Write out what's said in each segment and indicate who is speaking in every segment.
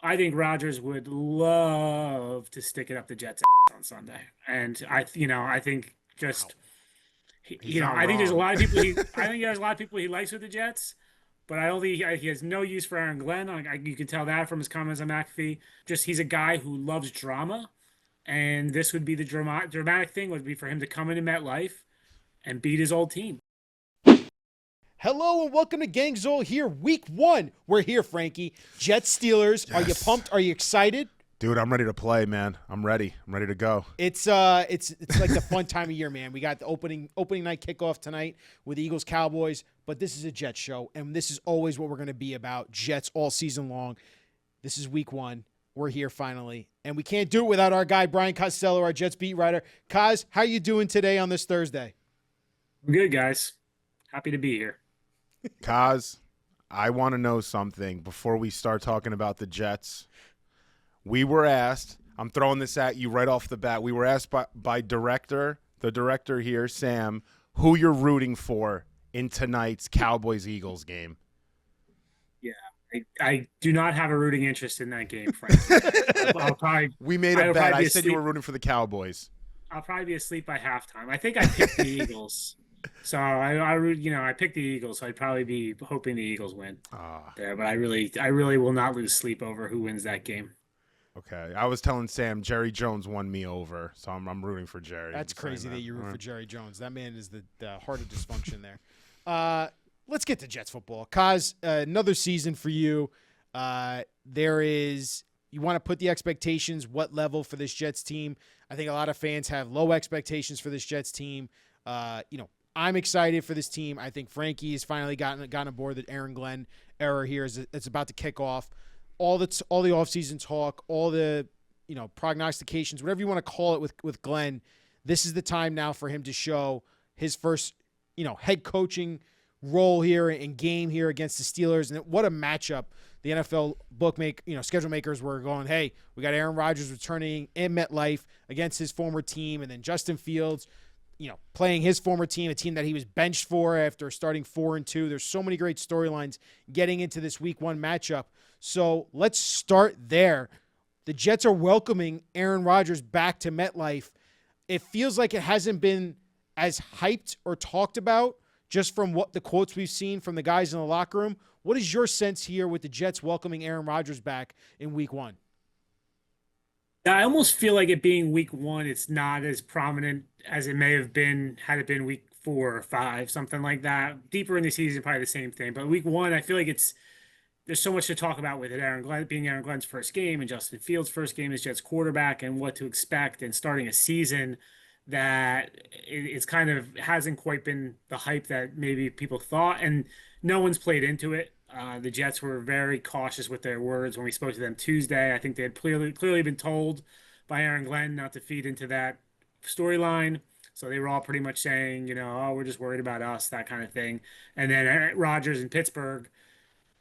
Speaker 1: I think Rodgers would love to stick it up the Jets' on Sunday, and I think
Speaker 2: Wow.
Speaker 1: just
Speaker 2: He's not
Speaker 1: I think there's a
Speaker 2: wrong.
Speaker 1: lot of people I think there's a lot of people he likes with the Jets, but I don't think he has no use for Aaron Glenn. You can tell that from his comments on McAfee. Just he's a guy who loves drama, and this would be the dramatic thing would be for him to come into MetLife and beat his old team.
Speaker 2: Hello and welcome to Gangzol here, week one. We're here, Frankie. Jets Steelers. Are you
Speaker 3: Yes.
Speaker 2: pumped? Are you excited?
Speaker 3: Dude, I'm ready to play, man. I'm ready. I'm ready to go.
Speaker 2: It's like the fun time of year, man. We got the opening night kickoff tonight with Eagles Cowboys, but this is a Jets show, and this is always what we're going to be about. Jets all season long. This is week one. We're here finally, and we can't do it without our guy Brian Costello, our Jets beat writer. Kaz, how you doing today on this Thursday?
Speaker 1: Good guys, happy to be here.
Speaker 3: Kaz, I want to know something before we start talking about the Jets. We were asked, I'm throwing this at you right off the bat. We were asked by the director here, Sam, who you're rooting for in tonight's Cowboys-Eagles game.
Speaker 1: Yeah, I do not have a rooting interest in that game, frankly. I'll probably
Speaker 3: We made a
Speaker 1: I'll
Speaker 3: bet.
Speaker 1: probably
Speaker 3: I
Speaker 1: be
Speaker 3: said you
Speaker 1: asleep.
Speaker 3: were rooting for the Cowboys.
Speaker 1: I'll probably be asleep by halftime. I think I picked the Eagles, so I picked the Eagles. So I'd probably be hoping the Eagles win
Speaker 3: Ah,
Speaker 1: there. But I really will not lose sleep over who wins that game.
Speaker 3: okay. I was telling Sam Jerry Jones won me over, so I'm rooting for Jerry.
Speaker 2: That's
Speaker 3: I'm saying
Speaker 2: crazy that you
Speaker 3: All
Speaker 2: root for
Speaker 3: right.
Speaker 2: Jerry Jones. That man is the heart of dysfunction there. Let's get to Jets football. Kaz, another season for you. You want to put the expectations, what level for this Jets team? I think a lot of fans have low expectations for this Jets team. I'm excited for this team. I think Frankie has finally gotten aboard the Aaron Glenn era here. It's about to kick off. All the offseason talk, all the prognostications, whatever you want to call it with Glenn. This is the time now for him to show his first head coaching role here and game here against the Steelers. And what a matchup the NFL schedule makers were going, hey, we got Aaron Rodgers returning in MetLife against his former team, and then Justin Fields, playing his former team, a team that he was benched for after starting 4-2. There's so many great storylines getting into this week one matchup. So let's start there. The Jets are welcoming Aaron Rodgers back to MetLife. It feels like it hasn't been as hyped or talked about just from what the quotes we've seen from the guys in the locker room. What is your sense here with the Jets welcoming Aaron Rodgers back in week one?
Speaker 1: I almost feel like it being week one, it's not as prominent as it may have been had it been week 4 or 5, something like that. Deeper in the season, probably the same thing. But week one, I feel like there's so much to talk about with it. Aaron Glenn being Aaron Glenn's first game and Justin Fields' first game as Jets quarterback and what to expect and starting a season that it's kind of hasn't quite been the hype that maybe people thought. And no one's played into it. The Jets were very cautious with their words when we spoke to them Tuesday. I think they had clearly been told by Aaron Glenn not to feed into that storyline. So they were all pretty much saying, oh, we're just worried about us, that kind of thing. And then Rodgers in Pittsburgh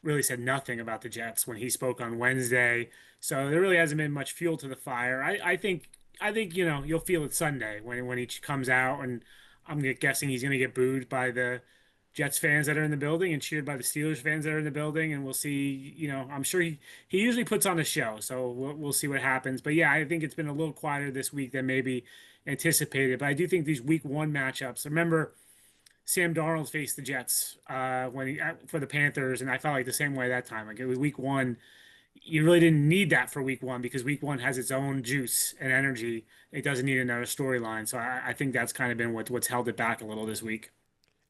Speaker 1: really said nothing about the Jets when he spoke on Wednesday. So there really hasn't been much fuel to the fire. I think you'll feel it Sunday when he comes out, and I'm guessing he's going to get booed by the Jets fans that are in the building and cheered by the Steelers fans that are in the building, and we'll see. I'm sure he usually puts on a show, so we'll see what happens. But yeah, I think it's been a little quieter this week than maybe anticipated. But I do think these week one matchups. Remember, Sam Darnold faced the Jets for the Panthers, and I felt like the same way that time. Like it was week one, you really didn't need that for week one because week one has its own juice and energy. It doesn't need another storyline. So I think that's kind of been what's held it back a little this week.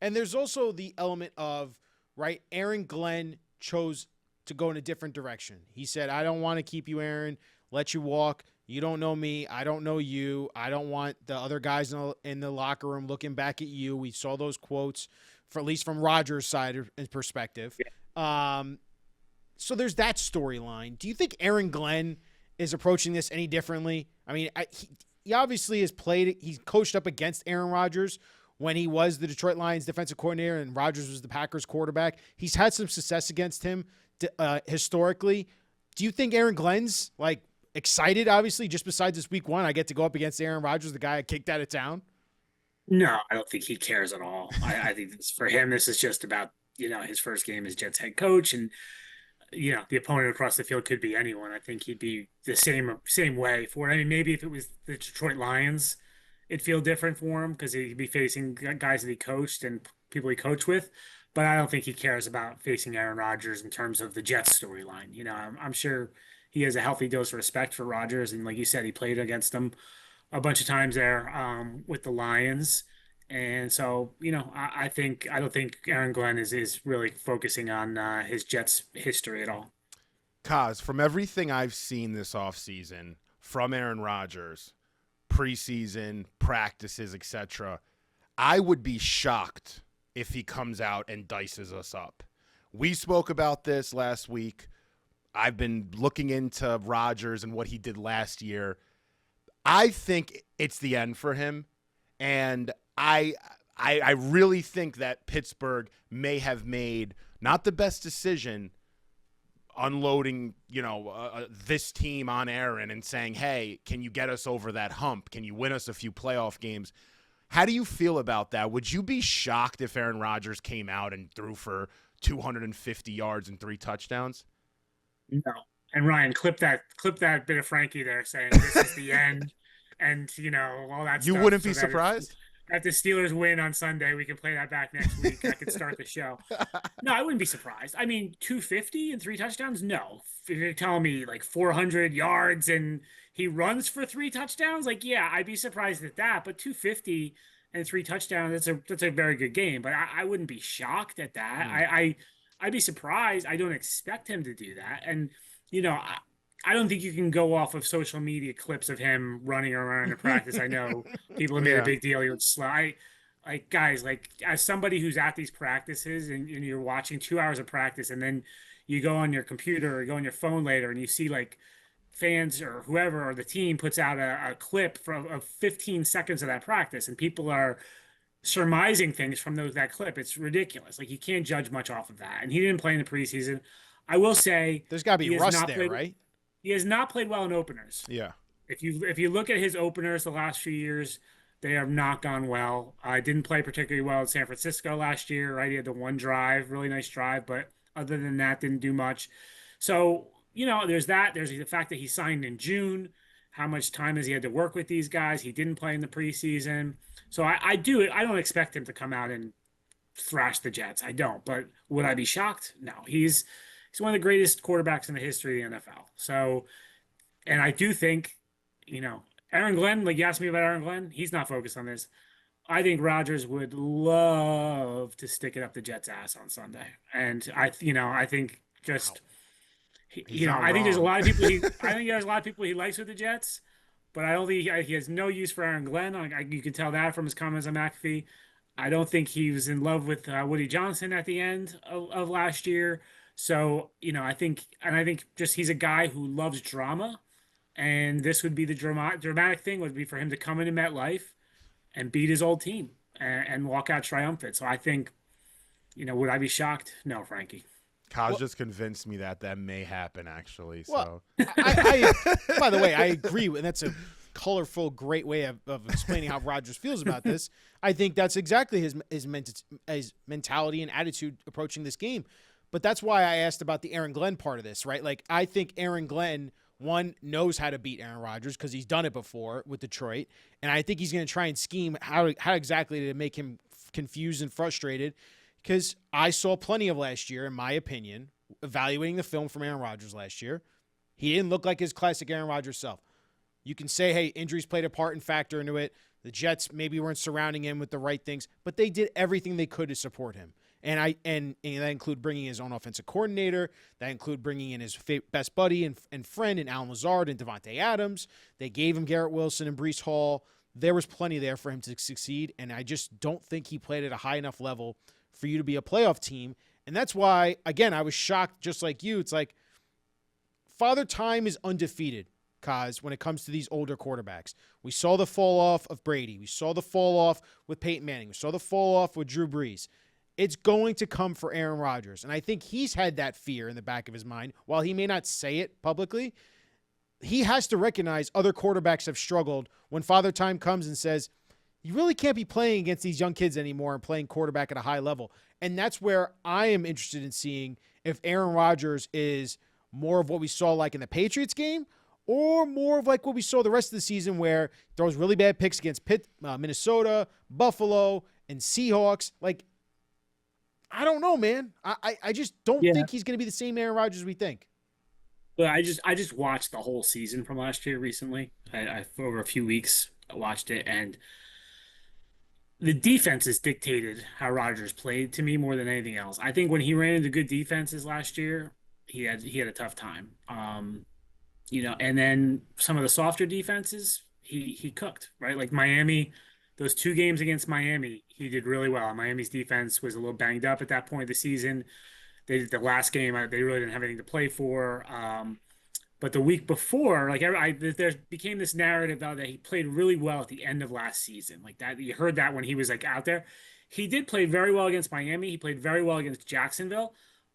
Speaker 2: And there's also the element of, right, Aaron Glenn chose to go in a different direction. He said, I don't want to keep you, Aaron, let you walk. You don't know me. I don't know you. I don't want the other guys in the locker room looking back at you. We saw those quotes, for at least from Rodgers' side and perspective. So there's that storyline. Do you think Aaron Glenn is approaching this any differently? I mean, he obviously has played. He's coached up against Aaron Rodgers when he was the Detroit Lions defensive coordinator and Rodgers was the Packers quarterback. He's had some success against him historically. Do you think Aaron Glenn's excited? Obviously, just besides this week one, I get to go up against Aaron Rodgers, the guy I kicked out of town.
Speaker 1: No, I don't think he cares at all. I think for him, this is just about his first game as Jets head coach, and the opponent across the field could be anyone. I think he'd be the same way for it. I mean, maybe if it was the Detroit Lions, it'd feel different for him because he'd be facing guys that he coached and people he coached with. But I don't think he cares about facing Aaron Rodgers in terms of the Jets storyline. I'm sure he has a healthy dose of respect for Rodgers, and like you said, he played against him a bunch of times there with the Lions. And so, I don't think Aaron Glenn is really focusing on his Jets history at all.
Speaker 3: Kaz, from everything I've seen this offseason from Aaron Rodgers, preseason, practices, etc., I would be shocked if he comes out and dices us up. We spoke about this last week. I've been looking into Rodgers and what he did last year. I think it's the end for him, and I really think that Pittsburgh may have made not the best decision unloading, this team on Aaron and saying, hey, can you get us over that hump? Can you win us a few playoff games? How do you feel about that? Would you be shocked if Aaron Rodgers came out and threw for 250 yards and 3 touchdowns?
Speaker 1: No. And Ryan, clip that bit of Frankie there saying this is the end, and all that
Speaker 3: You
Speaker 1: stuff.
Speaker 3: wouldn't
Speaker 1: So
Speaker 3: be
Speaker 1: that
Speaker 3: surprised?
Speaker 1: if the Steelers win on Sunday, we can play that back next week. I could start the show. No, I wouldn't be surprised. I mean, 250 and 3 touchdowns? No. If you're telling me like 400 yards and he runs for 3 touchdowns, like yeah, I'd be surprised at that. But 250 and 3 touchdowns, that's a very good game. But I wouldn't be shocked at that. I'd be surprised. I don't expect him to do that. And I don't think you can go off of social media clips of him running around in practice. I know people have made a
Speaker 3: Yeah.
Speaker 1: big deal. He would slide. Like guys, like as somebody who's at these practices and you're watching 2 hours of practice, and then you go on your computer or go on your phone later and you see like fans or whoever or the team puts out a clip of 15 seconds of that practice, and people are surmising things from that clip. It's ridiculous. Like you can't judge much off of that. And he didn't play in the preseason. I will say
Speaker 2: There's got to be
Speaker 1: he has
Speaker 2: rust
Speaker 1: not
Speaker 2: there,
Speaker 1: played.
Speaker 2: right?
Speaker 1: He has not played well in openers.
Speaker 3: Yeah.
Speaker 1: If you look at his openers the last few years, they have not gone well. I didn't play particularly well in San Francisco last year. Right, he had the one drive, really nice drive, but other than that, didn't do much. So there's that. There's the fact that he signed in June. How much time has he had to work with these guys? He didn't play in the preseason. So I don't expect him to come out and thrash the Jets. I don't. But would I be shocked? No. He's one of the greatest quarterbacks in the history of the NFL. So, and I do think, Aaron Glenn, like you asked me about Aaron Glenn, he's not focused on this. I think Rodgers would love to stick it up the Jets' ass on Sunday. And I think just,
Speaker 3: He's not
Speaker 1: I think there's a
Speaker 3: wrong.
Speaker 1: lot of people I think there's a lot of people he likes with the Jets, but I don't think he has no use for Aaron Glenn. You can tell that from his comments on McAfee. I don't think he was in love with Woody Johnson at the end of last year. So, I think just he's a guy who loves drama, and this would be the dramatic thing would be for him to come into MetLife and beat his old team and walk out triumphant. So I think, would I be shocked? No, Frankie.
Speaker 3: Kaz just convinced me that may happen, actually.
Speaker 2: Well,
Speaker 3: So
Speaker 2: by the way, I agree, and that's a colorful, great way of explaining how Rodgers feels about this. I think that's exactly his mentality and attitude approaching this game. But that's why I asked about the Aaron Glenn part of this, right? Like, I think Aaron Glenn, one, knows how to beat Aaron Rodgers because he's done it before with Detroit. And I think he's going to try and scheme how exactly to make him confused and frustrated, because I saw plenty of last year, in my opinion, evaluating the film from Aaron Rodgers last year. He didn't look like his classic Aaron Rodgers self. You can say, hey, injuries played a part and factor into it. The Jets maybe weren't surrounding him with the right things, but they did everything they could to support him. And that include bringing his own offensive coordinator. That include bringing in his best buddy and friend in Alan Lazard and Devontae Adams. They gave him Garrett Wilson and Breece Hall. There was plenty there for him to succeed, and I just don't think he played at a high enough level for you to be a playoff team. And that's why, again, I was shocked just like you. It's like Father Time is undefeated, Kaz, when it comes to these older quarterbacks. We saw the fall off of Brady. We saw the fall off with Peyton Manning. We saw the fall off with Drew Brees. It's going to come for Aaron Rodgers. And I think he's had that fear in the back of his mind. While he may not say it publicly, he has to recognize other quarterbacks have struggled when Father Time comes and says, you really can't be playing against these young kids anymore and playing quarterback at a high level. And that's where I am interested in seeing if Aaron Rodgers is more of what we saw like in the Patriots game, or more of like what we saw the rest of the season where throws really bad picks against Minnesota, Buffalo, and Seahawks. Like, I don't know, man. I just don't
Speaker 1: Yeah.
Speaker 2: think he's going to be the same Aaron Rodgers we think.
Speaker 1: But I just watched the whole season from last year recently. I for over a few weeks I watched it, and the defenses dictated how Rodgers played to me more than anything else. I think when he ran into good defenses last year, he had a tough time. And then some of the softer defenses, he cooked, right? Like Miami, those two games against Miami, he did really well. Miami's defense was a little banged up at that point of the season. They did the last game, they really didn't have anything to play for. But the week before, like there became this narrative out that he played really well at the end of last season. Like that, you heard that when he was like out there. He did play very well against Miami. He played very well against Jacksonville.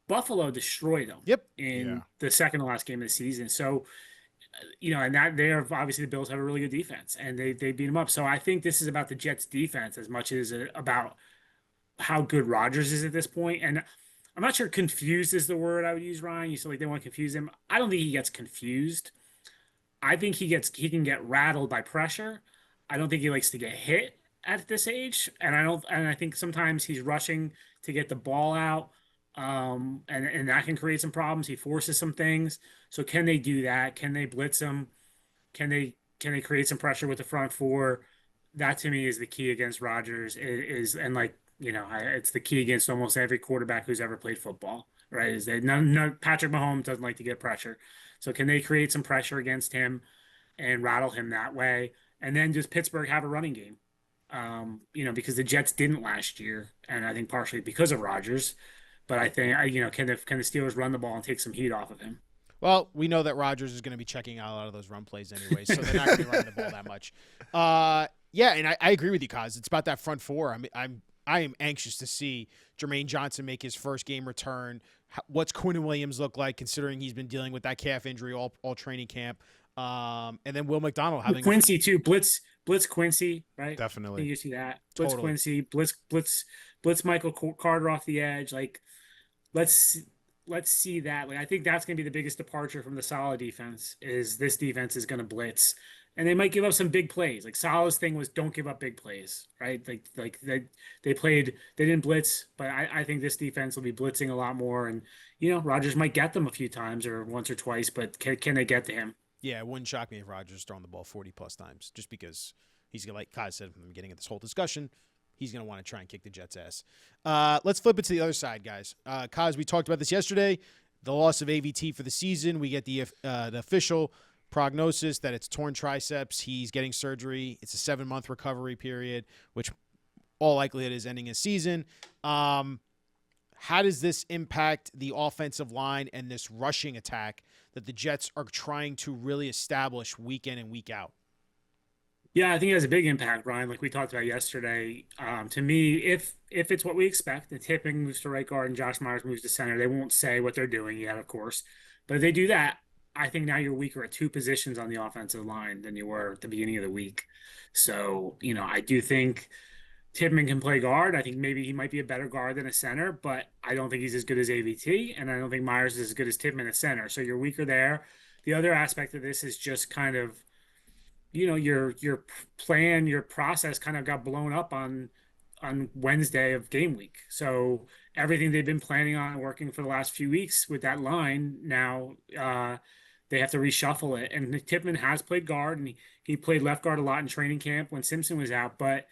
Speaker 1: Buffalo destroyed him
Speaker 2: Yep.
Speaker 3: Yeah.
Speaker 1: in the second to last game of the season. So, and that they are obviously the Bills have a really good defense and they beat them up. So I think this is about the Jets defense as much as about how good Rodgers is at this point. And I'm not sure confused is the word I would use, Ryan. You said like they want to confuse him. I don't think he gets confused. I think he can get rattled by pressure. I don't think he likes to get hit at this age. And I think sometimes he's rushing to get the ball out. And that can create some problems. He forces some things. So can they do that? Can they blitz him? Can they create some pressure with the front four? That to me is the key against Rodgers is and like it's the key against almost every quarterback who's ever played football, right? Is that none Patrick Mahomes doesn't like to get pressure. So can they create some pressure against him and rattle him that way? And then does Pittsburgh have a running game? Because the Jets didn't last year, and I think partially because of Rodgers. But I think can the Steelers run the ball and take some heat off of him?
Speaker 2: Well, we know that Rodgers is going to be checking out a lot of those run plays anyway, so they're not going to be running the ball that much. Yeah, and I agree with you, Kaz. It's about that front four. I am anxious to see Jermaine Johnson make his first game return. What's Quinn Williams look like, considering he's been dealing with that calf injury all training camp, and then Will McDonald having
Speaker 1: Quincy too. Blitz Quincy, right? I
Speaker 3: Definitely.
Speaker 1: think you see that. Blitz
Speaker 2: Totally.
Speaker 1: Quincy, blitz Michael Carter off the edge. Like let's let's see that. Like I think that's going to be the biggest departure from the solid defense. Is this defense is going to blitz, and they might give up some big plays. Like Salah's thing was don't give up big plays, right? Like they didn't blitz, but I think this defense will be blitzing a lot more, and Rodgers might get them a few times or once or twice, but can they get to him?
Speaker 2: Yeah, it wouldn't shock me if Rodgers is throwing the ball 40 plus times, just because he's gonna, like Kai said from the beginning of this whole discussion, he's gonna want to try and kick the Jets' ass. Let's flip it to the other side, guys. Kaz, we talked about this yesterday. The loss of AVT for the season. We get the official prognosis that it's torn triceps. He's getting surgery. It's a 7-month recovery period, which all likelihood is ending his season. How does this impact the offensive line and this rushing attack that the Jets are trying to really establish week in and week out?
Speaker 1: Yeah, I think it has a big impact, Ryan. Like we talked about yesterday. To me, if it's what we expect, and Tipping moves to right guard and Josh Myers moves to center, they won't say what they're doing yet, of course. But if they do that, I think now you're weaker at two positions on the offensive line than you were at the beginning of the week. So, I do think Tippmann can play guard. I think maybe he might be a better guard than a center, but I don't think he's as good as AVT, and I don't think Myers is as good as Tippmann at center. So you're weaker there. The other aspect of this is just kind of your plan, your process kind of got blown up on Wednesday of game week. So everything they've been planning on working for the last few weeks with that line now, they have to reshuffle it. And Tippmann has played guard, and he played left guard a lot in training camp when Simpson was out. But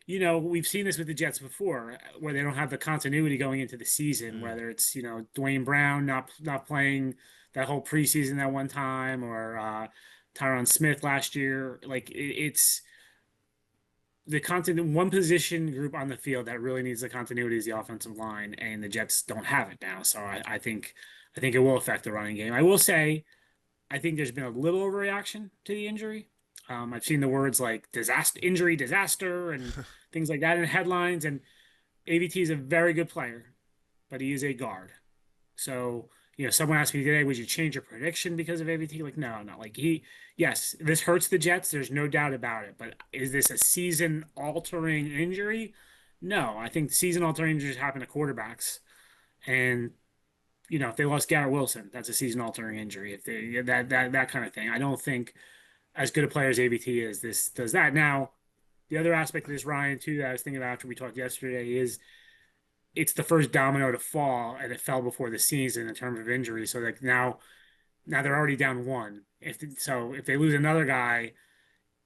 Speaker 1: we've seen this with the Jets before, where they don't have the continuity going into the season. Whether it's Dwayne Brown not playing that whole preseason that one time, or Tyron Smith last year. Like it's the one position group on the field that really needs the continuity is the offensive line, and the Jets don't have it now. So I think it will affect the running game. I will say, I think there's been a little overreaction to the injury. I've seen the words like injury disaster, and things like that in headlines. And AVT is a very good player, but he is a guard. So, someone asked me today, would you change your prediction because of AVT? Like, no, not like yes, this hurts the Jets. There's no doubt about it. But is this a season altering injury? No, I think season altering injuries happen to quarterbacks. And, if they lost Garrett Wilson, that's a season-altering injury. If they that kind of thing, I don't think as good a player as ABT is, this does that. Now, the other aspect of this, Ryan, too, that I was thinking about after we talked yesterday is it's the first domino to fall, and it fell before the season in terms of injury. So like now they're already down one. If they lose another guy,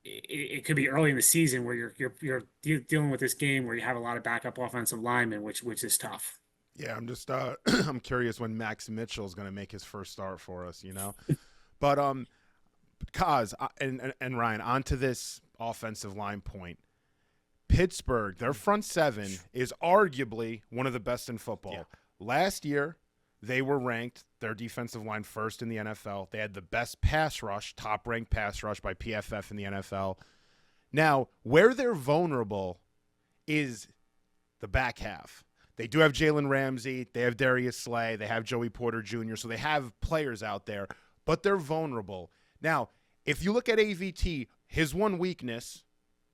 Speaker 1: it could be early in the season where you're dealing with this game where you have a lot of backup offensive linemen, which is tough.
Speaker 3: Yeah, I'm just I'm curious when Max Mitchell is going to make his first start for us, But Kaz and Ryan, onto this offensive line point. Pittsburgh, their front seven is arguably one of the best in football.
Speaker 2: Yeah.
Speaker 3: Last year, they were ranked their defensive line first in the NFL. They had the best pass rush, top-ranked pass rush by PFF in the NFL. Now, where they're vulnerable is the back half. They do have Jalen Ramsey. They have Darius Slay. They have Joey Porter Jr., so they have players out there, but they're vulnerable. Now, if you look at AVT, his one weakness,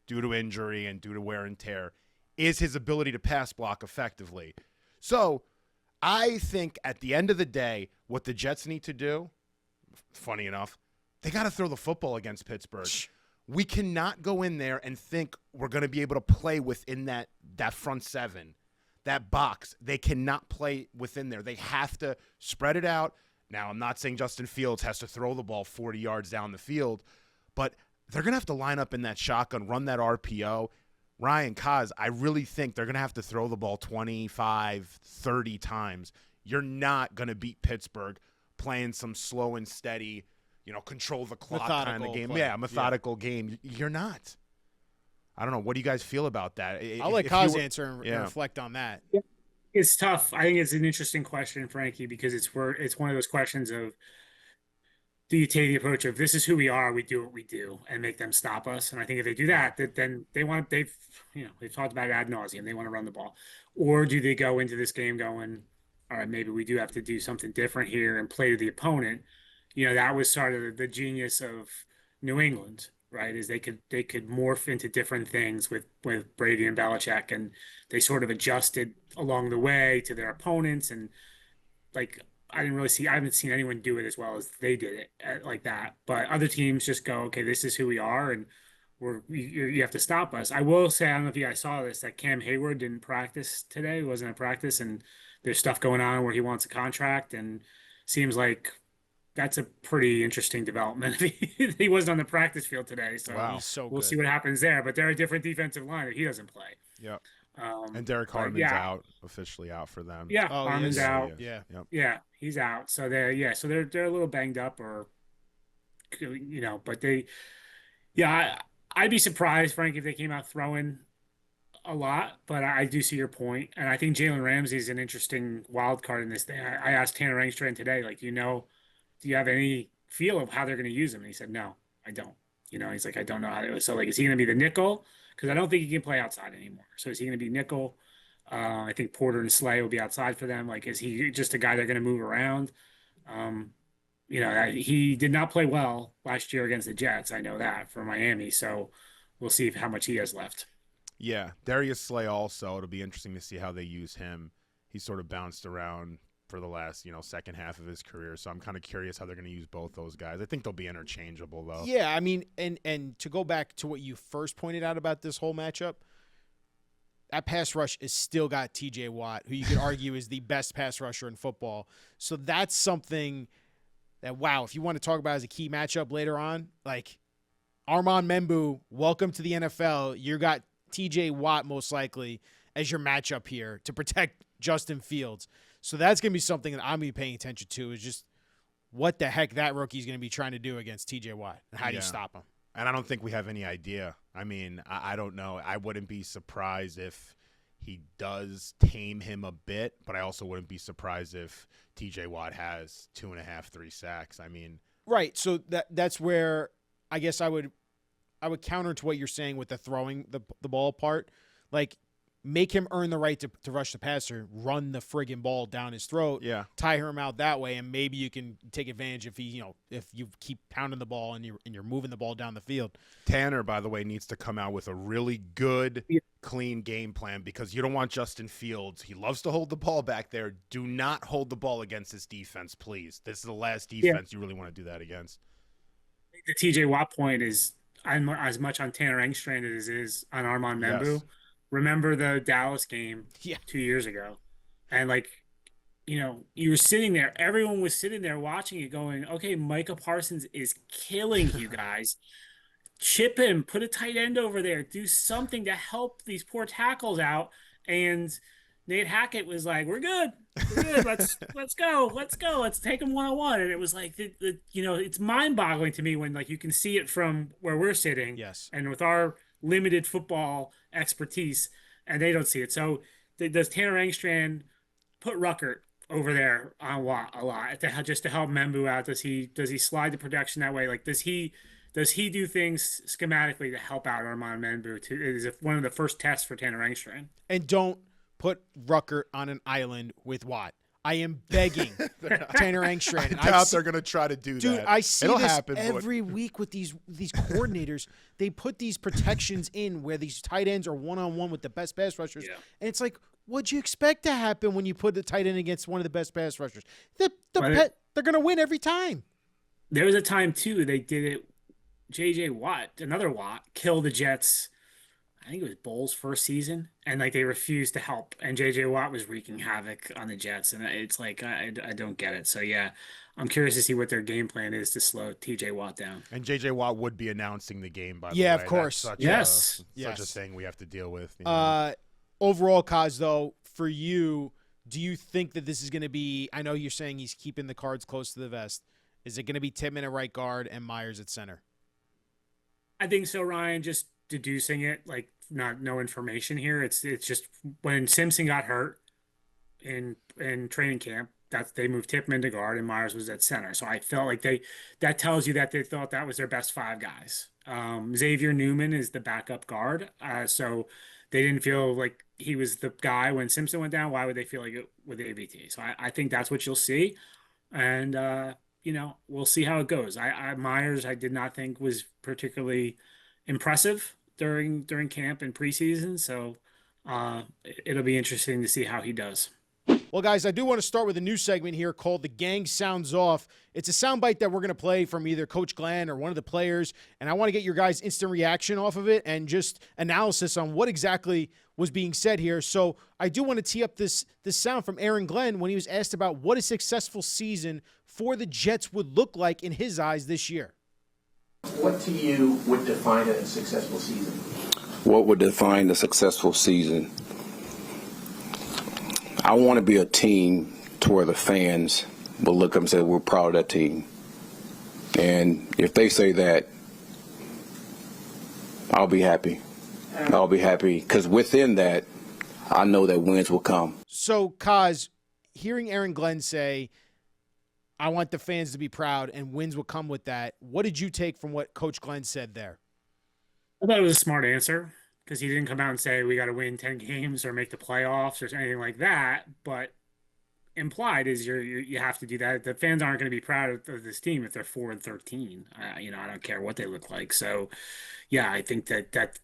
Speaker 3: due to injury and due to wear and tear, is his ability to pass block effectively. So I think at the end of the day, what the Jets need to do, funny enough, they got to throw the football against Pittsburgh. We cannot go in there and think we're going to be able to play within that front seven, that box. They cannot play within there. They have to spread it out. Now, I'm not saying Justin Fields has to throw the ball 40 yards down the field, but they're going to have to line up in that shotgun, run that RPO. Ryan, Kaz, I really think they're going to have to throw the ball 25, 30 times. You're not going to beat Pittsburgh playing some slow and steady, control the clock kind of game.
Speaker 2: Play.
Speaker 3: Yeah, methodical game. You're not. I don't know. What do you guys feel about that?
Speaker 2: I'll let Kaz answer and reflect on that.
Speaker 1: It's tough. I think it's an interesting question, Frankie, because it's one of those questions of, do you take the approach of this is who we are, we do what we do, and make them stop us? And I think if they do that, then they've talked about it ad nauseum. They want to run the ball, or do they go into this game going, all right, maybe we do have to do something different here and play to the opponent? That was sort of the genius of New England, right? Is they could morph into different things with Brady and Belichick, and they sort of adjusted along the way to their opponents. And like, I haven't seen anyone do it as well as they did it like that. But other teams just go, okay, this is who we are, and you have to stop us. I will say, I don't know if you guys saw this, that Cam Hayward didn't practice today. He wasn't at practice, and there's stuff going on where he wants a contract, and seems like that's a pretty interesting development. He wasn't on the practice field today, so
Speaker 3: wow.
Speaker 2: He's so
Speaker 1: we'll
Speaker 2: good.
Speaker 1: see what happens there. But they're a different defensive line if he doesn't play.
Speaker 3: Yeah. And Derek Harmon's officially out for them.
Speaker 1: Yeah, Harmon's out.
Speaker 2: Yeah,
Speaker 1: he's out. So they're a little banged up, or but I'd be surprised, Frank, if they came out throwing a lot. But I do see your point, and I think Jalen Ramsey is an interesting wild card in this thing. I asked Tanner Engstrand today, like, do you have any feel of how they're going to use him? And he said, no, I don't. He's like, I don't know how to. So like, is he going to be the nickel? Because I don't think he can play outside anymore. So is he going to be nickel? I think Porter and Slay will be outside for them. Like, is he just a guy they're going to move around? He did not play well last year against the Jets. I know that for Miami. So we'll see how much he has left.
Speaker 3: Yeah, Darius Slay also. It'll be interesting to see how they use him. He's sort of bounced around for the last, second half of his career. So I'm kind of curious how they're going to use both those guys. I think they'll be interchangeable, though.
Speaker 2: Yeah, I mean, and to go back to what you first pointed out about this whole matchup, that pass rush is still got TJ Watt, who you could argue is the best pass rusher in football. So that's something that, wow, if you want to talk about as a key matchup later on, like Armand Membu, welcome to the NFL. You got TJ Watt most likely as your matchup here to protect Justin Fields. So that's going to be something that I'm going to be paying attention to, is just what the heck that rookie's going to be trying to do against TJ Watt. And how do you stop him?
Speaker 3: And I don't think we have any idea. I mean, I don't know. I wouldn't be surprised if he does tame him a bit, but I also wouldn't be surprised if TJ Watt has 2.5, 3 sacks. I mean,
Speaker 2: right. So that's where I guess I would counter to what you're saying with the throwing the ball part. Like, make him earn the right to rush the passer, run the friggin' ball down his throat, tire him out that way, and maybe you can take advantage if if you keep pounding the ball and you're moving the ball down the field.
Speaker 3: Tanner, by the way, needs to come out with a really good clean game plan because you don't want Justin Fields. He loves to hold the ball back there. Do not hold the ball against this defense, please. This is the last
Speaker 1: Yeah.
Speaker 3: defense you really want to do that against.
Speaker 1: The TJ Watt point is I'm as much on Tanner Engstrand as it is on Armand
Speaker 3: Yes.
Speaker 1: Membu. Remember the Dallas game
Speaker 2: Yeah.
Speaker 1: 2 years ago, and like you were sitting there, everyone was sitting there watching it, going, "Okay, Micah Parsons is killing you guys. Chip him, put a tight end over there, do something to help these poor tackles out." And Nate Hackett was like, "We're good, we're good. Let's go, let's take them 1-on-1." And it was like it's mind-boggling to me when like you can see it from where we're sitting,
Speaker 2: Yes.
Speaker 1: and with our limited football expertise, and they don't see it. So does Tanner Engstrand put Ruckert over there on Watt a lot just to help Membu out? Does he slide the production that way? Like does he do things schematically to help out Armand Membu? Is it one of the first tests for Tanner Engstrand?
Speaker 2: And don't put Rucker on an island with Watt. I am begging Tanner Engstrand.
Speaker 3: I doubt they're going to try to do that.
Speaker 2: Dude, I see
Speaker 3: It'll
Speaker 2: this
Speaker 3: happen,
Speaker 2: every week with these coordinators. They put these protections in where these tight ends are one-on-one with the best pass rushers.
Speaker 1: Yeah.
Speaker 2: And it's like, what'd you expect to happen when you put the tight end against one of the best pass rushers? They're going to win every time.
Speaker 1: There was a time, too, they did it. J.J. Watt, another Watt, killed the Jets. I think it was Bowles' first season, and like they refused to help, and J.J. Watt was wreaking havoc on the Jets, and it's like I don't get it. So yeah, I'm curious to see what their game plan is to slow T.J. Watt down.
Speaker 3: And J.J. Watt would be announcing the game, by the way.
Speaker 2: Yeah, of course.
Speaker 1: Yes.
Speaker 3: Such a thing we have to deal with.
Speaker 2: Overall, Kaz, though, for you, do you think that this is going to be? I know you're saying he's keeping the cards close to the vest. Is it going to be Tippmann at right guard and Myers at center?
Speaker 1: I think so, Ryan. Just deducing it, like no information here. It's just when Simpson got hurt in training camp, they moved Tippmann to guard and Myers was at center. So I felt like that tells you that they thought that was their best five guys. Xavier Newman is the backup guard, so they didn't feel like he was the guy when Simpson went down. Why would they feel like it with AVT? So I think that's what you'll see, and we'll see how it goes. Myers, I did not think was particularly impressive during camp and preseason, so it'll be interesting to see how he does.
Speaker 2: Well, guys, I do want to start with a new segment here called The Gang Sounds Off. It's a soundbite that we're going to play from either Coach Glenn or one of the players, and I want to get your guys' instant reaction off of it and just analysis on what exactly was being said here. So I do want to tee up this sound from Aaron Glenn when he was asked about what a successful season for the Jets would look like in his eyes this year.
Speaker 4: What to you would define a successful season?
Speaker 5: What would define a successful season? I want to be a team to where the fans will look up and say, we're proud of that team. And if they say that, I'll be happy. I'll be happy because within that, I know that wins will come.
Speaker 2: So, Kaz, hearing Aaron Glenn say, I want the fans to be proud and wins will come with that, what did you take from what Coach Glenn said there?
Speaker 1: I thought it was a smart answer because he didn't come out and say we got to win 10 games or make the playoffs or anything like that. But implied is you have to do that. The fans aren't going to be proud of this team if they're 4-13. I don't care what they look like. So, yeah, I think that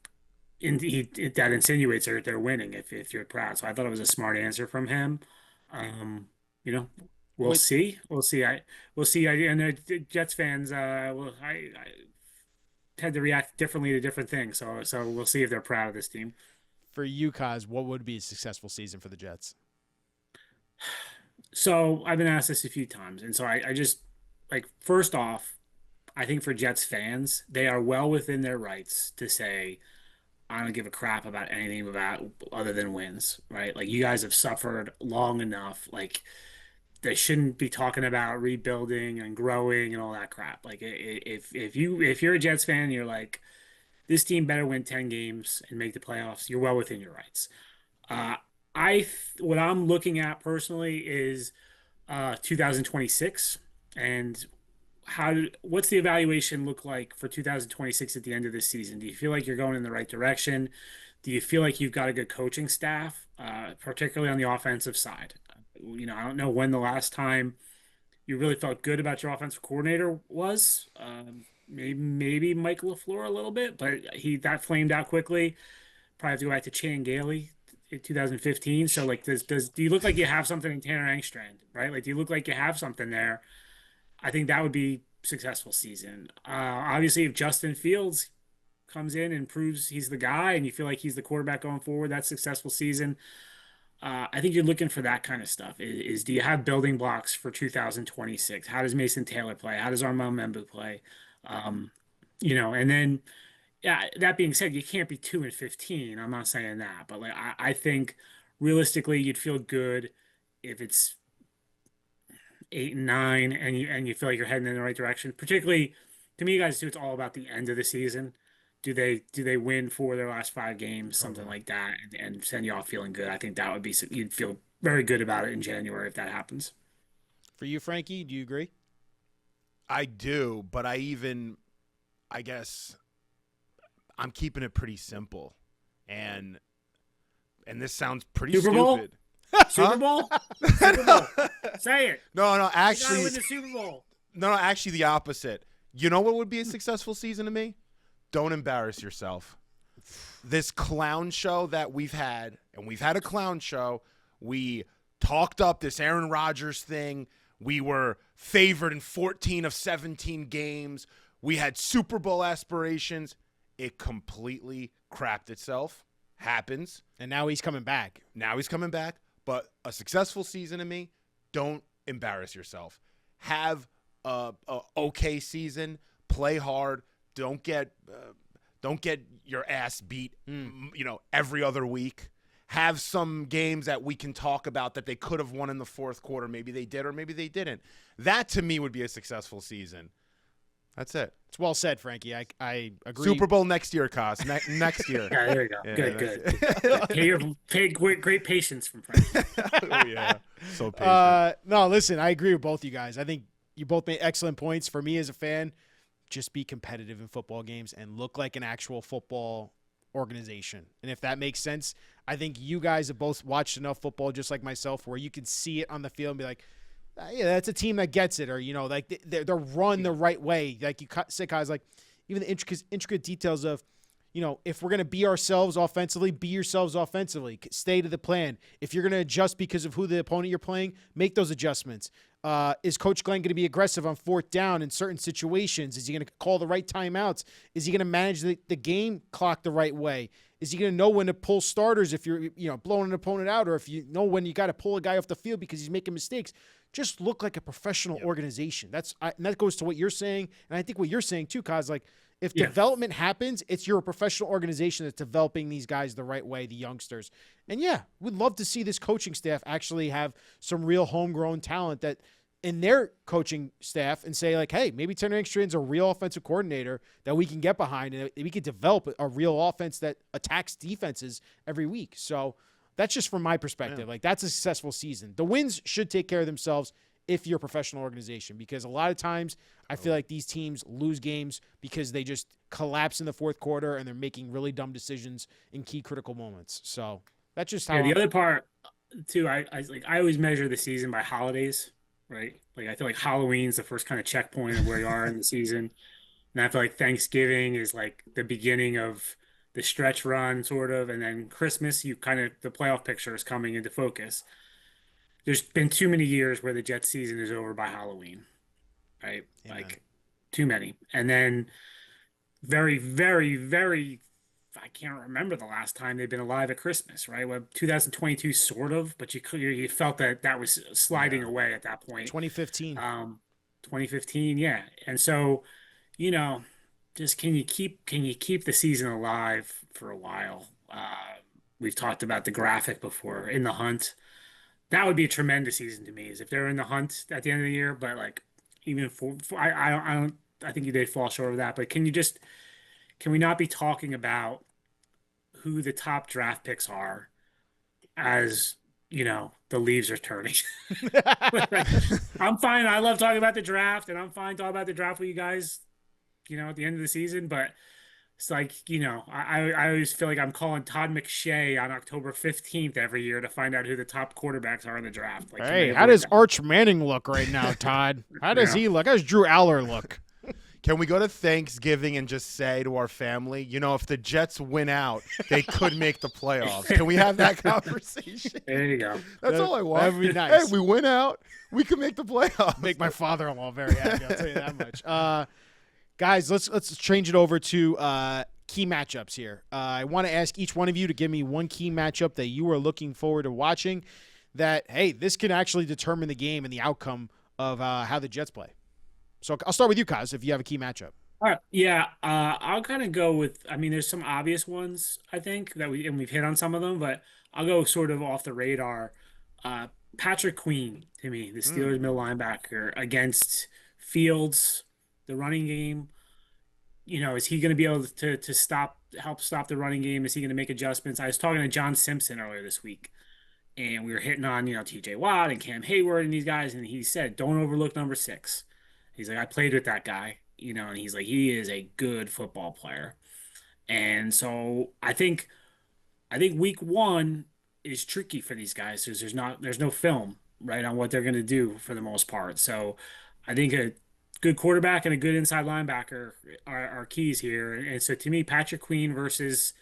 Speaker 1: insinuates they're winning if you're proud. So I thought it was a smart answer from him. We'll see. We'll see. We'll see. And the Jets fans, I tend to react differently to different things. So we'll see if they're proud of this team.
Speaker 2: For you, Kaz, what would be a successful season for the Jets?
Speaker 1: So I've been asked this a few times, and so I just first off, I think for Jets fans, they are well within their rights to say, I don't give a crap about anything about other than wins, right? Like you guys have suffered long enough. Like they shouldn't be talking about rebuilding and growing and all that crap. Like if you're a Jets fan, you're like, this team better win 10 games and make the playoffs. You're well within your rights. What I'm looking at personally is 2026 and what's the evaluation look like for 2026 at the end of this season? Do you feel like you're going in the right direction? Do you feel like you've got a good coaching staff, particularly on the offensive side? I don't know when the last time you really felt good about your offensive coordinator was. Maybe Mike LaFleur a little bit, but that flamed out quickly. probably have to go back to Chan Gailey in 2015. So like, do you look like you have something in Tanner Engstrand, right? Like, do you look like you have something there? I think that would be successful season. Obviously, if Justin Fields comes in and proves he's the guy, and you feel like he's the quarterback going forward, that's successful season. I think you're looking for that kind of stuff. Do you have building blocks for 2026? How does Mason Taylor play? How does Armand Membu play? Um, and then yeah, that being said, you can't be 2-15. I'm not saying that, but like I think realistically, you'd feel good if it's 8-9 and you feel like you're heading in the right direction. Particularly to me, guys, too, it's all about the end of the season. Do they win 4 of their last 5 games, something like that, and send you off feeling good? I think that would be you'd feel very good about it in January if that happens.
Speaker 2: For you, Frankie, do you agree?
Speaker 3: I do, but I guess I'm keeping it pretty simple, and this sounds pretty
Speaker 1: Super Bowl?
Speaker 3: stupid.
Speaker 1: Super Bowl? Super Bowl. Say it.
Speaker 3: No,
Speaker 1: You gotta
Speaker 3: actually,
Speaker 1: win the Super Bowl.
Speaker 3: no, actually, the opposite. You know what would be a successful season to me? Don't embarrass yourself. This clown show that we've had, and we've had a clown show. We talked up this Aaron Rodgers thing. We were favored in 14 of 17 games. We had Super Bowl aspirations. It completely crapped itself. Happens.
Speaker 2: And now he's coming back.
Speaker 3: Now he's coming back. But a successful season to me, don't embarrass yourself. Have a okay season. Play hard. Don't get your ass beat, every other week. Have some games that we can talk about that they could have won in the fourth quarter. Maybe they did or maybe they didn't. That, to me, would be a successful season. That's it.
Speaker 2: It's well said, Frankie. I agree.
Speaker 3: Super Bowl next year, Cos. Next year.
Speaker 1: Yeah, there you go.
Speaker 3: Yeah,
Speaker 1: Good. Great patience from Frank.
Speaker 3: Oh, yeah. So patient.
Speaker 2: No, listen, I agree with both you guys. I think you both made excellent points. For me as a fan, just be competitive in football games and look like an actual football organization. And if that makes sense, I think you guys have both watched enough football just like myself where you can see it on the field and be like, yeah, that's a team that gets it, or like they're run the right way. Like you said, guys, like even the intricate details of, if we're gonna be ourselves offensively, be yourselves offensively. Stay to the plan. If you're gonna adjust because of who the opponent you're playing, make those adjustments. Is Coach Glenn going to be aggressive on fourth down in certain situations? Is he going to call the right timeouts? Is he going to manage the game clock the right way? Is he going to know when to pull starters if you're blowing an opponent out, or if you know when you got to pull a guy off the field because he's making mistakes? Just look like a professional organization. And that goes to what you're saying, and I think what you're saying too, Kaz. Like if development happens, you're a professional organization that's developing these guys the right way, the youngsters. And yeah, we'd love to see this coaching staff actually have some real homegrown talent that in their coaching staff and say like, hey, maybe Tanner Engstrand's a real offensive coordinator that we can get behind and we could develop a real offense that attacks defenses every week. So that's just from my perspective. Yeah. Like that's a successful season. The wins should take care of themselves if you're a professional organization, because a lot of times I feel like these teams lose games because they just collapse in the fourth quarter and they're making really dumb decisions in key critical moments. So that's just how
Speaker 1: the other part too, I always measure the season by holidays. Right? Like I feel like Halloween's the first kind of checkpoint of where you are in the season. And I feel like Thanksgiving is like the beginning of the stretch run sort of. And then Christmas, the playoff picture is coming into focus. There's been too many years where the Jets season is over by Halloween, right?
Speaker 2: Amen.
Speaker 1: Like too many. And then very, very, very, I can't remember the last time they've been alive at Christmas, right? Well, 2022 sort of, but you felt that was sliding away at that point.
Speaker 2: 2015.
Speaker 1: 2015, yeah. And so, just can you keep the season alive for a while? We've talked about the graphic before, in the hunt. That would be a tremendous season to me, is if they're in the hunt at the end of the year. But like even I think they fall short of that. But can we not be talking about who the top draft picks are as, the leaves are turning? I'm fine. I love talking about the draft, and I'm fine talking about the draft with you guys, at the end of the season. But it's like, I always feel like I'm calling Todd McShay on October 15th every year to find out who the top quarterbacks are in the draft. Like,
Speaker 2: hey, how does Arch Manning look right now, Todd? How does he look? How does Drew Aller look?
Speaker 3: Can we go to Thanksgiving and just say to our family, if the Jets win out, they could make the playoffs? Can we have that conversation?
Speaker 1: There you go.
Speaker 3: That's all I want.
Speaker 2: That'd be nice.
Speaker 3: Hey, we win out, we could make the playoffs.
Speaker 2: Make my father-in-law very happy. I'll tell you that much. Guys, let's change it over to key matchups here. I want to ask each one of you to give me one key matchup that you are looking forward to watching. That this can actually determine the game and the outcome of how the Jets play. So I'll start with you, Kaz, if you have a key matchup.
Speaker 1: All right. Yeah. I'll kind of go with, there's some obvious ones, I think, we've hit on some of them, but I'll go sort of off the radar. Patrick Queen, to me, the Steelers middle linebacker against Fields, the running game. Is he going to be able to help stop the running game? Is he going to make adjustments? I was talking to John Simpson earlier this week, and we were hitting on, TJ Watt and Cam Hayward and these guys, and he said, don't overlook number 6. He's like, I played with that guy, and he's like, he is a good football player. And so I think week 1 is tricky for these guys because there's no film, right, on what they're going to do for the most part. So I think a good quarterback and a good inside linebacker are keys here. And so to me, Patrick Queen versus,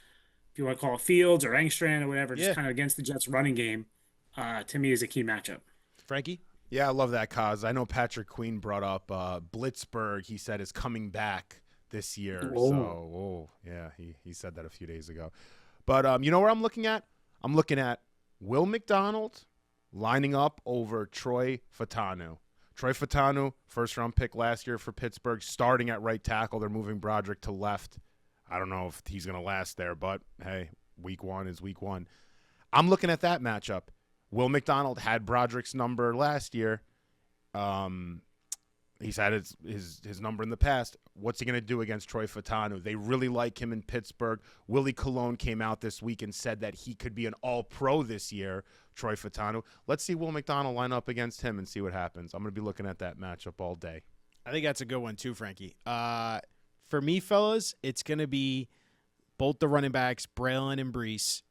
Speaker 1: if you want to call it Fields or Engstrand or whatever, just kind of against the Jets running game, to me is a key matchup.
Speaker 2: Frankie?
Speaker 3: Yeah, I love that, Kaz. I know Patrick Queen brought up Blitzburg, he said, is coming back this year. So, he said that a few days ago. But you know where I'm looking at? I'm looking at Will McDonald lining up over Troy Fautanu. Troy Fautanu, first-round pick last year for Pittsburgh, starting at right tackle. They're moving Broderick to left. I don't know if he's going to last there, but, hey, week 1 is week 1. I'm looking at that matchup. Will McDonald had Broderick's number last year. He's had his number in the past. What's he going to do against Troy Fautanu? They really like him in Pittsburgh. Willie Colon came out this week and said that he could be an all-pro this year, Troy Fautanu. Let's see Will McDonald line up against him and see what happens. I'm going to be looking at that matchup all day.
Speaker 2: I think that's a good one too, Frankie. For me, fellas, it's going to be both the running backs, Braylon and Brees,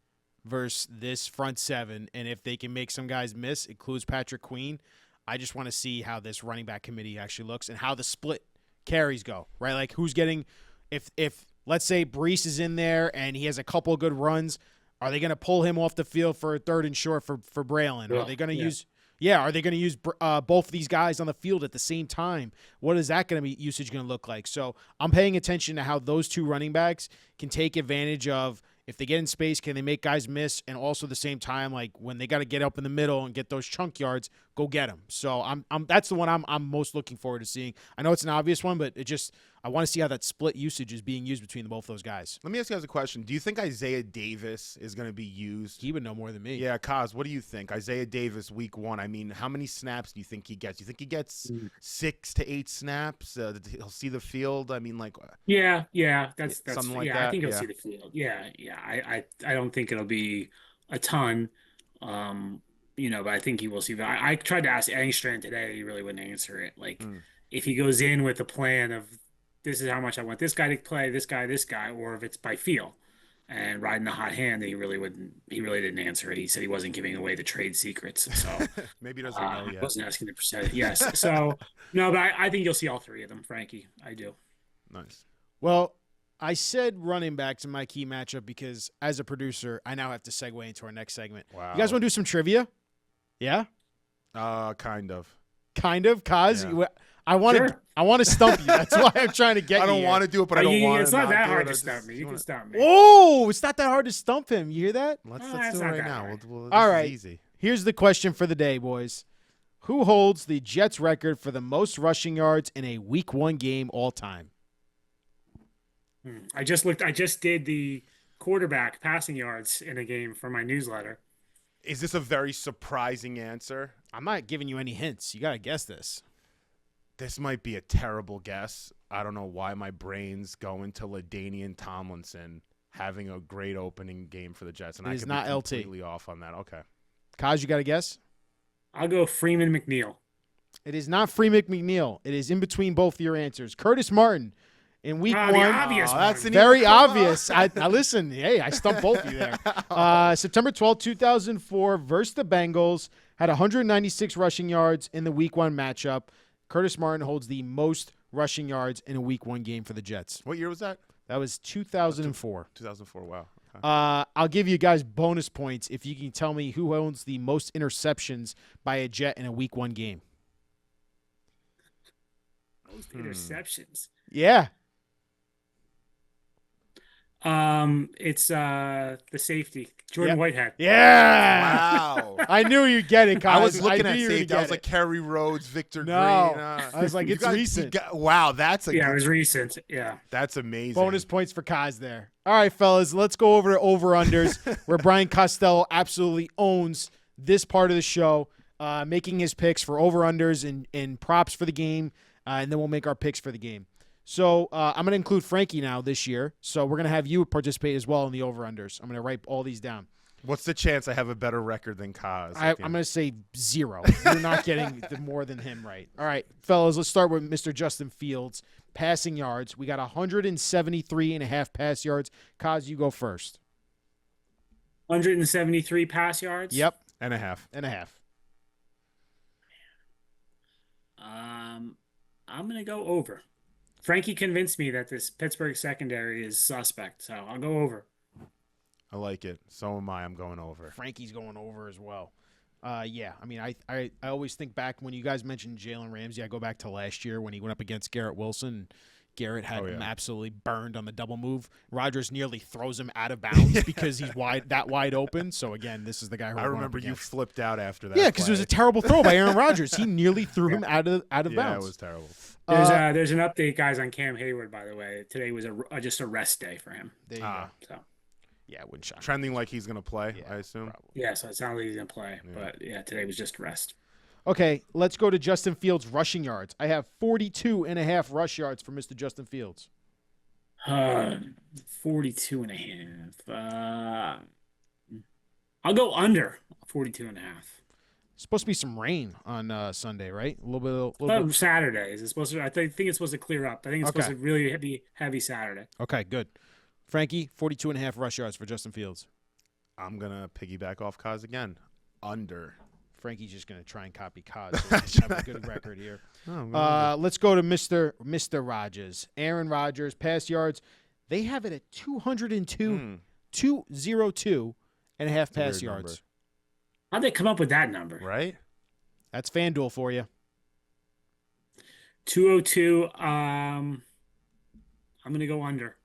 Speaker 2: versus this front 7. And if they can make some guys miss, includes Patrick Queen, I just want to see how this running back committee actually looks and how the split carries go, right? Like who's getting – if let's say Brees is in there and he has a couple of good runs, are they going to pull him off the field for a 3rd and short for Braylon? Are they going to use – are they going to use both of these guys on the field at the same time? What is that going to be usage going to look like? So I'm paying attention to how those two running backs can take advantage of – if they get in space, can they make guys miss? And also at the same time, like when they got to get up in the middle and get those chunk yards, go get them. So that's the one I'm most looking forward to seeing. I know it's an obvious one, but I want to see how that split usage is being used between both those guys.
Speaker 3: Let me ask you guys a question. Do you think Isaiah Davis is going to be used?
Speaker 2: He would know more than me.
Speaker 3: Yeah, Kaz, what do you think? Isaiah Davis, week 1. I mean, how many snaps do you think he gets? Do you think he gets 6 to 8 snaps? He'll see the field? I mean, like
Speaker 1: that's
Speaker 3: something like that.
Speaker 1: I think he'll see the field. Yeah. I don't think it'll be a ton, but I think he will see that. I tried to ask Engstrand today. He really wouldn't answer it. Like if he goes in with a plan of this is how much I want this guy to play, this guy, or if it's by feel and riding the hot hand, he really didn't answer it. He said he wasn't giving away the trade secrets. So
Speaker 3: maybe he doesn't know yet.
Speaker 1: Wasn't asking the percentage. Yes. So no, but I think you'll see all 3 of them, Frankie. I do.
Speaker 3: Nice.
Speaker 2: Well, I said running backs in my key matchup because as a producer, I now have to segue into our next segment.
Speaker 3: Wow.
Speaker 2: You guys want to do some trivia? Yeah?
Speaker 3: Kind of.
Speaker 2: Kind of, Kaz?
Speaker 3: Yeah.
Speaker 2: I want to stump you. That's why I'm trying to get you.
Speaker 3: I don't want to do it, but I don't want to.
Speaker 1: It's not that hard to stump me. You can stump me.
Speaker 2: Oh, it's not that hard to stump him. You hear that?
Speaker 3: Let's do it right now.
Speaker 2: All right.
Speaker 3: Easy.
Speaker 2: Here's the question for the day, boys. Who holds the Jets record for the most rushing yards in a Week 1 game all time?
Speaker 1: I just did the quarterback passing yards in a game for my newsletter.
Speaker 3: Is this a very surprising answer?
Speaker 2: I'm not giving you any hints. You got to guess this.
Speaker 3: This might be a terrible guess. I don't know why my brain's going to LaDainian Tomlinson having a great opening game for the Jets. And I could be completely off on that. Okay.
Speaker 2: Kaz, you got to guess?
Speaker 1: I'll go Freeman McNeil.
Speaker 2: It is not Freeman McNeil. It is in between both of your answers. Curtis Martin in Week 1.
Speaker 1: That's
Speaker 2: very obvious. I listen. Hey, I stumped both of you there. September 12, 2004, versus the Bengals, had 196 rushing yards in the Week 1 matchup. Curtis Martin holds the most rushing yards in a Week 1 game for the Jets.
Speaker 3: What year was that?
Speaker 2: That was 2004.
Speaker 3: 2004. Wow. Okay.
Speaker 2: I'll give you guys bonus points if you can tell me who owns the most interceptions by a Jet in a Week 1 game.
Speaker 1: Most interceptions.
Speaker 2: Yeah.
Speaker 1: It's the safety, Jordan
Speaker 2: Yep.
Speaker 1: Whitehead.
Speaker 2: Yeah.
Speaker 3: Wow.
Speaker 2: I knew you'd get it, Kyle.
Speaker 3: I was looking at
Speaker 2: knew you were
Speaker 3: safety.
Speaker 2: gonna
Speaker 3: I was
Speaker 2: get
Speaker 3: like Kerry Rhodes, Victor
Speaker 2: No.
Speaker 3: Green.
Speaker 2: I was like,
Speaker 3: You
Speaker 2: it's
Speaker 3: got- you
Speaker 2: recent.
Speaker 3: got- wow, that's a
Speaker 1: Yeah, it was recent. Yeah.
Speaker 3: that's amazing.
Speaker 2: Bonus points for Kaz there. All right, fellas, let's go over to over-unders where Brian Costello absolutely owns this part of the show, making his picks for over-unders and props for the game, and then we'll make our picks for the game. So I'm going to include Frankie now this year, so we're going to have you participate as well in the over-unders. I'm going to write all these down.
Speaker 3: What's the chance I have a better record than Kaz?
Speaker 2: I'm going to say 0. You're not getting more than him right. All right, fellas, let's start with Mr. Justin Fields. Passing yards. We got 173.5 pass yards. Kaz, you go first.
Speaker 1: 173 pass yards.
Speaker 2: Yep.
Speaker 3: and a half.
Speaker 2: And a half.
Speaker 1: I'm gonna go over. Frankie convinced me that this Pittsburgh secondary is suspect, so I'll go over.
Speaker 3: I like it. So am I. I'm going over.
Speaker 2: Frankie's going over as well. Yeah, I mean, I always think back when you guys mentioned Jalen Ramsey, I go back to last year when he went up against Garrett Wilson. Garrett had him absolutely burned on the double move. Rodgers nearly throws him out of bounds because he's wide open. So again, this is the guy who
Speaker 3: I remember you flipped out after that.
Speaker 2: Yeah, because it was a terrible throw by Aaron Rodgers. He nearly threw him out of
Speaker 3: yeah,
Speaker 2: bounds.
Speaker 3: it was terrible.
Speaker 1: There's an update, guys, on Cam Hayward. By the way, today was just a rest day for him.
Speaker 2: There you go.
Speaker 1: So
Speaker 2: Yeah, it wouldn't shock me.
Speaker 3: Trending like he's going to play,
Speaker 2: Yeah,
Speaker 3: I assume.
Speaker 2: probably.
Speaker 1: yeah, so it sounds like he's gonna play, but yeah, today was just rest.
Speaker 2: Okay, let's go to Justin Fields' rushing yards. I have 42.5 rush yards for Mr. Justin Fields.
Speaker 1: 42 and a half. I'll go under 42 and a half.
Speaker 2: Supposed to be some rain on Sunday, right? A little bit.
Speaker 1: Saturday is it supposed to? I think it's supposed to clear up. I think it's supposed
Speaker 2: Okay.
Speaker 1: to really be heavy Saturday.
Speaker 2: Okay, good. Frankie, 42.5 rush yards for Justin Fields.
Speaker 3: I'm going to piggyback off Kaz again. Under.
Speaker 2: Frankie's just going to try and copy Cos. So he can have a good record here. Let's go to Mr. Rodgers. Aaron Rodgers, pass yards. They have it at 202 and a half pass
Speaker 3: weird
Speaker 2: yards.
Speaker 3: number.
Speaker 1: How'd they come up with that number?
Speaker 3: Right?
Speaker 2: That's FanDuel for you.
Speaker 1: 202. I'm gonna go under.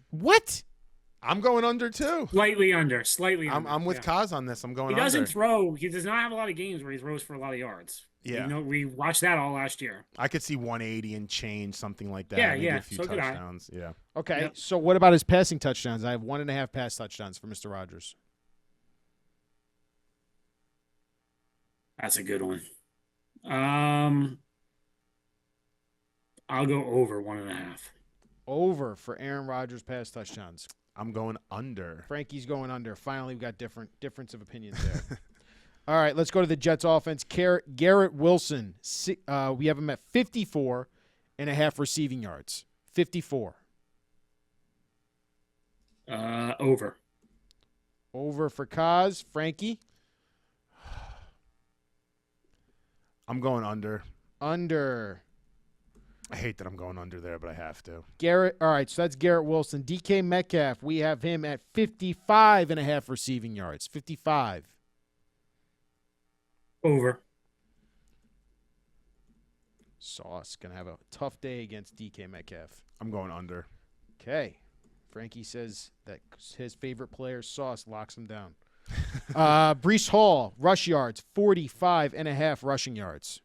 Speaker 2: What?
Speaker 3: I'm going under too.
Speaker 1: Slightly under. Slightly under.
Speaker 3: I'm with
Speaker 1: yeah.
Speaker 3: Kaz on this. I'm going
Speaker 1: He doesn't
Speaker 3: under.
Speaker 1: throw. He does not have a lot of games where he throws for a lot of yards.
Speaker 3: Yeah.
Speaker 1: We watched that all last year.
Speaker 3: I could see 180 and change, something like that.
Speaker 1: Yeah,
Speaker 3: Maybe
Speaker 1: yeah.
Speaker 3: a few
Speaker 1: So could I.
Speaker 3: touchdowns. Yeah.
Speaker 2: Okay,
Speaker 1: Yep.
Speaker 2: so what about his passing touchdowns? I have 1.5 pass touchdowns for Mr. Rodgers.
Speaker 1: That's a good one. I'll go over 1.5.
Speaker 2: Over for Aaron Rodgers pass touchdowns.
Speaker 3: I'm going under.
Speaker 2: Frankie's going under. Finally, we've got difference of opinions there. All right, let's go to the Jets offense. Garrett Wilson, we have him at 54.5 receiving yards. 54.
Speaker 1: Over.
Speaker 2: Over for Kaz. Frankie?
Speaker 3: I'm going under.
Speaker 2: Under.
Speaker 3: I hate that I'm going under there, but I have to.
Speaker 2: Garrett. All right, so that's Garrett Wilson. DK Metcalf, we have him at 55.5 receiving yards. 55.
Speaker 1: Over.
Speaker 2: Sauce going to have a tough day against DK Metcalf.
Speaker 3: I'm going under.
Speaker 2: Okay. Frankie says that his favorite player, Sauce, locks him down. Breece Hall, rush yards, 45.5 rushing yards.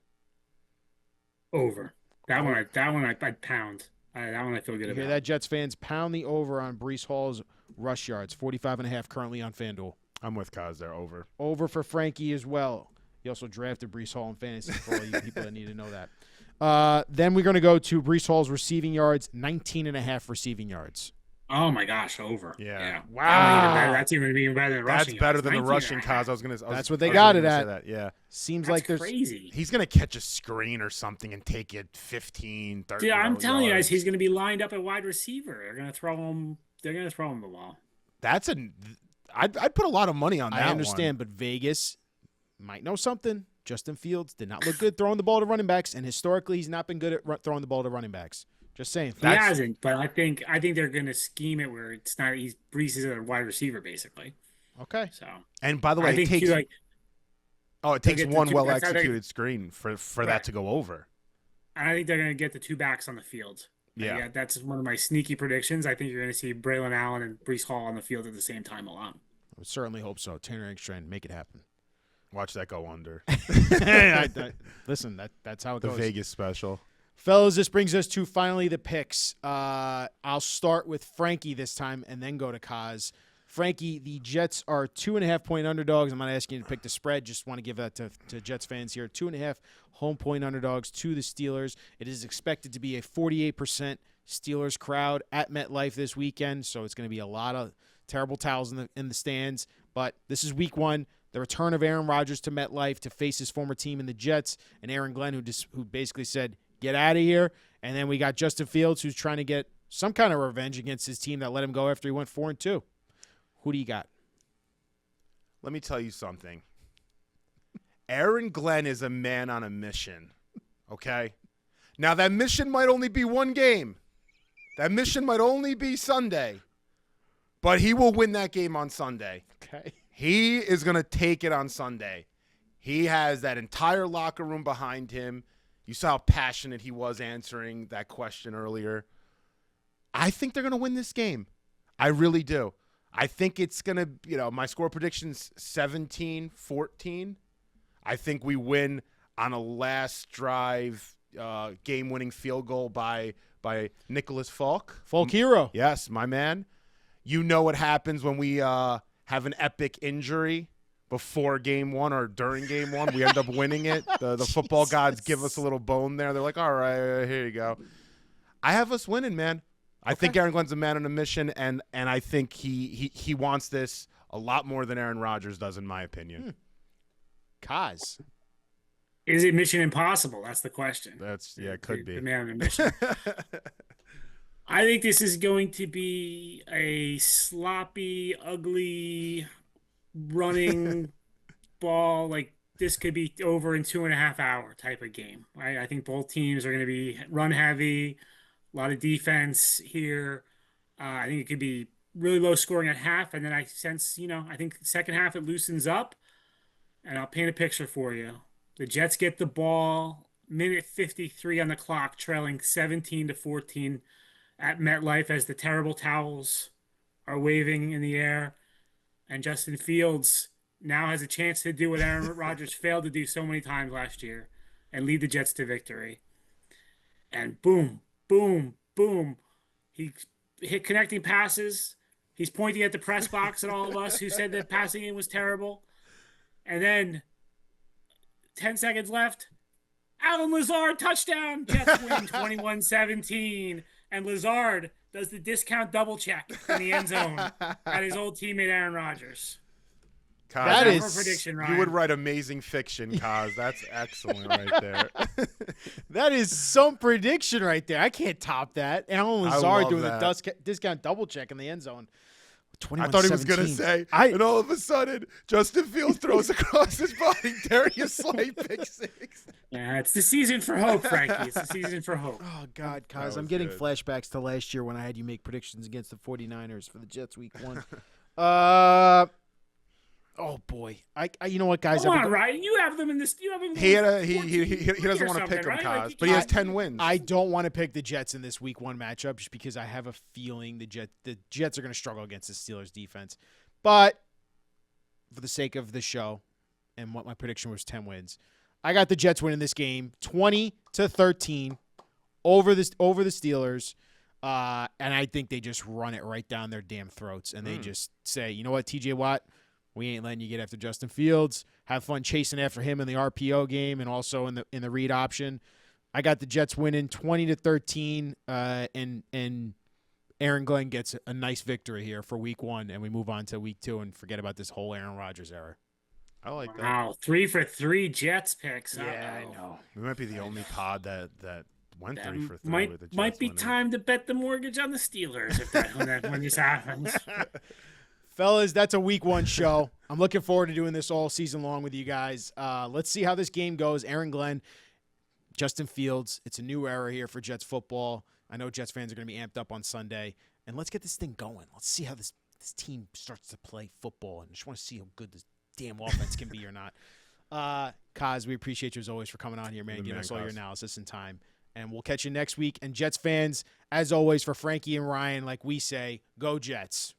Speaker 1: Over. That one I'd pound. That one I feel good
Speaker 2: You
Speaker 1: about.
Speaker 2: hear that, Jets fans? Pound the over on Breece Hall's rush yards, 45.5 currently on FanDuel.
Speaker 3: I'm with Kaz there. Over.
Speaker 2: Over for Frankie as well. He also drafted Breece Hall in fantasy for all you people that need to know that. Then we're going to go to Breece Hall's receiving yards, 19.5 receiving yards.
Speaker 1: Oh my gosh, over.
Speaker 3: Yeah.
Speaker 2: Wow.
Speaker 1: That's even better than
Speaker 3: That's
Speaker 1: rushing.
Speaker 3: better
Speaker 1: yards.
Speaker 3: than the
Speaker 1: 19
Speaker 3: rushing,
Speaker 1: and a
Speaker 3: Kaz.
Speaker 1: half.
Speaker 2: That's what they got it at.
Speaker 3: That. Yeah.
Speaker 2: Seems
Speaker 1: That's
Speaker 2: like there's
Speaker 1: crazy.
Speaker 3: He's going to catch a screen or something and take it 15, 30
Speaker 1: Dude, I'm telling you guys,
Speaker 3: yards.
Speaker 1: he's going to be lined up at wide receiver. They're going to throw him the ball.
Speaker 3: I'd put a lot of money on that
Speaker 2: I understand,
Speaker 3: one.
Speaker 2: but Vegas might know something. Justin Fields did not look good throwing the ball to running backs, and historically he's not been good at throwing the ball to running backs. Just saying.
Speaker 1: He hasn't, but I think they're going to scheme it where it's not. Brees is a wide receiver basically.
Speaker 2: Okay.
Speaker 1: So
Speaker 3: And by the way,
Speaker 1: I think
Speaker 3: it takes
Speaker 1: get the
Speaker 3: one
Speaker 1: two-
Speaker 3: well
Speaker 1: that's how they-
Speaker 3: executed screen for
Speaker 1: Right.
Speaker 3: that to go over.
Speaker 1: I think they're going to get the two backs on the field.
Speaker 3: Yeah.
Speaker 1: That's one of my sneaky predictions. I think you're going to see Braylon Allen and Brees Hall on the field at the same time a lot.
Speaker 2: I would certainly hope so. Tanner Engstrand, make it happen.
Speaker 3: Watch that go under.
Speaker 2: Listen, that's how it
Speaker 3: The
Speaker 2: goes.
Speaker 3: Vegas special.
Speaker 2: Fellas, this brings us to finally the picks. I'll start with Frankie this time and then go to Kaz. Frankie, the Jets are 2.5-point underdogs. I'm not asking you to pick the spread. Just want to give that to Jets fans here. 2.5 home point underdogs to the Steelers. It is expected to be a 48% Steelers crowd at MetLife this weekend, so it's going to be a lot of terrible towels in the stands. But this is week one. The return of Aaron Rodgers to MetLife to face his former team in the Jets, and Aaron Glenn, who basically said, get out of here. And then we got Justin Fields, who's trying to get some kind of revenge against his team that let him go after he went 4-2. Who do you got?
Speaker 3: Let me tell you something. Aaron Glenn is a man on a mission, okay? Now, that mission might only be one game. That mission might only be Sunday. But he will win that game on Sunday.
Speaker 2: Okay.
Speaker 3: He is going to take it on Sunday. He has that entire locker room behind him. You saw how passionate he was answering that question earlier. I think they're going to win this game. I really do. I think it's going to, my score prediction's 17-14. I think we win on a last drive game-winning field goal by Nicholas Falk.
Speaker 2: Folk hero.
Speaker 3: Yes, my man. You know what happens when we have an epic injury before game one or during game one. We end up winning it. The football gods give us a little bone there. They're like, all right, here you go. I have us winning, man. I think Aaron Glenn's a man on a mission, and I think he wants this a lot more than Aaron Rodgers does, in my opinion.
Speaker 2: Kaz.
Speaker 1: Is it Mission Impossible? That's the question.
Speaker 3: It could be.
Speaker 1: The man on the mission. I think this is going to be a sloppy, ugly, running ball. Like, this could be over in 2.5 hour type of game. Right? I think both teams are going to be run heavy, a lot of defense here. I think it could be really low scoring at half, and then I sense, I think the second half it loosens up, and I'll paint a picture for you. The Jets get the ball, minute 53 on the clock, trailing 17-14 at MetLife as the terrible towels are waving in the air. And Justin Fields now has a chance to do what Aaron Rodgers failed to do so many times last year and lead the Jets to victory. And boom, boom, boom. He hit connecting passes. He's pointing at the press box at all of us who said that passing game was terrible. And then 10 seconds left. Alan Lazard, touchdown. Jets win 21-17. And Lazard does the discount double check in the end zone at his old teammate Aaron Rodgers.
Speaker 3: Kaz,
Speaker 2: That
Speaker 1: That's
Speaker 2: is-
Speaker 1: our prediction, Ryan.
Speaker 3: You would write amazing fiction, Kaz. That's excellent right there.
Speaker 2: That is some prediction right there. I can't top that. Alan
Speaker 3: I
Speaker 2: Lazard
Speaker 3: love
Speaker 2: doing
Speaker 3: that.
Speaker 2: the discount double check in the end zone.
Speaker 3: I thought he was going to
Speaker 2: 21-17.
Speaker 3: say,
Speaker 2: I-
Speaker 3: and all of a sudden, Justin Fields throws across his body, Darius Slay pick six.
Speaker 1: Yeah, it's the season for hope, Frankie. It's the season for hope.
Speaker 2: Oh, God, Kaz.
Speaker 3: was
Speaker 2: I'm getting
Speaker 3: good.
Speaker 2: flashbacks to last year when I had you make predictions against the 49ers for the Jets week one. Oh, boy. I you know what, guys?
Speaker 1: Come
Speaker 2: I've
Speaker 1: on,
Speaker 2: been-
Speaker 1: Ryan. You have them in this. You have them.
Speaker 3: He
Speaker 1: he
Speaker 3: doesn't want to pick him, Kaz, but he has 10 wins.
Speaker 2: I don't want to pick the Jets in this week one matchup just because I have a feeling the Jets are going to struggle against the Steelers defense. But for the sake of the show and what my prediction was 10 wins, I got the Jets winning this game 20-13 over the Steelers. And I think they just run it right down their damn throats and they just say, you know what, TJ Watt, we ain't letting you get after Justin Fields. Have fun chasing after him in the RPO game and also in the read option. I got the Jets winning 20-13, and Aaron Glenn gets a nice victory here for week one, and we move on to week two and forget about this whole Aaron Rodgers era.
Speaker 3: I like that.
Speaker 1: Wow, 3 for 3 Jets picks.
Speaker 2: I
Speaker 1: Uh-oh.
Speaker 2: know.
Speaker 3: We might be the only pod that went
Speaker 1: That
Speaker 3: 3 for 3
Speaker 1: might
Speaker 3: with the Jets
Speaker 1: might be
Speaker 3: winning.
Speaker 1: time to bet the mortgage on the Steelers if when this happens.
Speaker 2: Fellas, that's a week one show. I'm looking forward to doing this all season long with you guys. Let's see how this game goes. Aaron Glenn, Justin Fields. It's a new era here for Jets football. I know Jets fans are going to be amped up on Sunday. And let's get this thing going. Let's see how this team starts to play football. And I just want to see how good this damn offense can be or not. Kaz, we appreciate you as always for coming on here, man, giving us all your analysis and time. And we'll catch you next week. And Jets fans, as always, for Frankie and Ryan, like we say, go Jets.